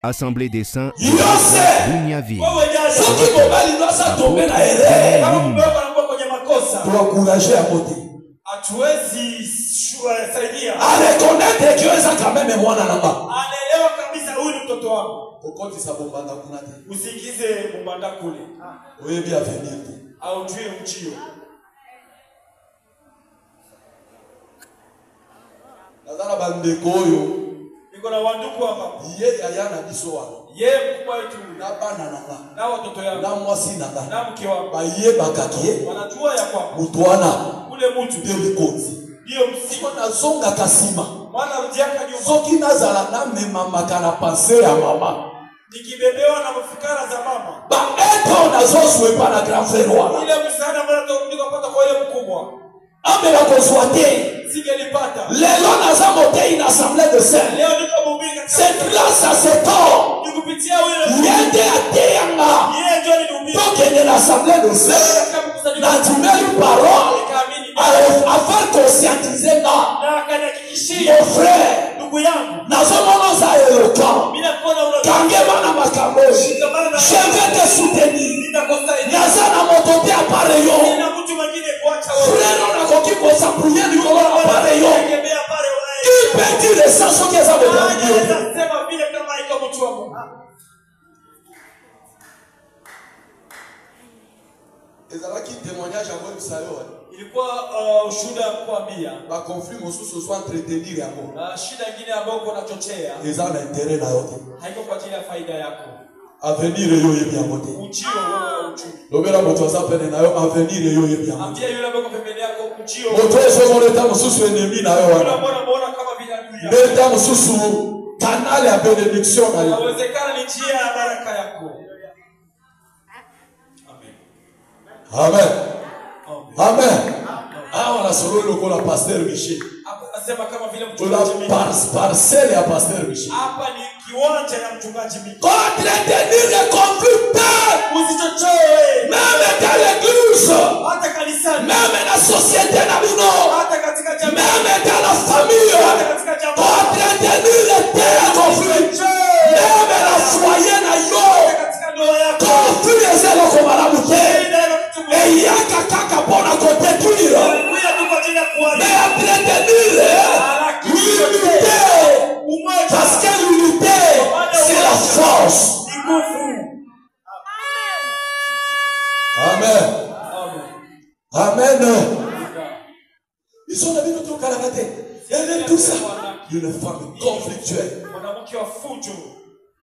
Assemblée des saints Bunyaville. Niko na wandugu hapa. Yeye ayana bisowa. Yeye mkubwa wetu na bana na watoto yao. Na mwasi na mke wao. Baye bakakie. Wanajua ya kwa mutwana. Ule mtu ndio likonzi. Ndio msiko na zonga kasima. Mwana rudiaka nyuma. Soki nazala na mema makana panse ya mama. Nikibebewa na mafikara za mama. Ba eto na zoswe pa na grand frère wala. Ile msaada mbona tukapata kwa ile mkubwa. Ame la consoité. Lelo naza moté une assemblée de saints. C'est grâce à cet homme. Yende ateyanga. Donc de l'assemblée de saints. N'a dit une parole. Afin conscientiser mon frère. Nazo mono za éloquent. Kangema na makamboji. Je vais te soutenir. Naza na mototé appareil. Frère, on a conquis pour s'appuyer du colon appareil. Qui peut dire les sens qui est à votre ezalaki témoignage yango bisayo ilikuwa ushuhuda kuambia ba conflit mosusu soit entretenir yango shida nyingine ambayo uko nachochea eza na intérêt na yote haiko kwa ajili ya faida yako avenir yo yebi yango te uchio wewe uchu lobela moto azapene na yo avenir yo yebi yango ambia yule ambaye pembeni yako uchio moto ezo leta mosusu ennemi na yo wana mbona kama vile adui leta mosusu canal ya benediction na yo inawezekana ni njia ya baraka yako. Amen. Amen. Ah, on a solo le col à pasteur Michel. Parcelle à pasteur Michel. Entretenir les conflits. Même dans l'église. Même dans la société. Même dans la famille. Entretenir les conflits. Même dans le foyer. Conflit les ailes comme à la bouteille. Et il y a quelqu'un pour la détruire. Mais entretenir l'unité. Parce que l'unité, c'est la force. Amen. Amen. Ils sont venus autour de la tête. Il y a tout ça. Une femme conflictuelle.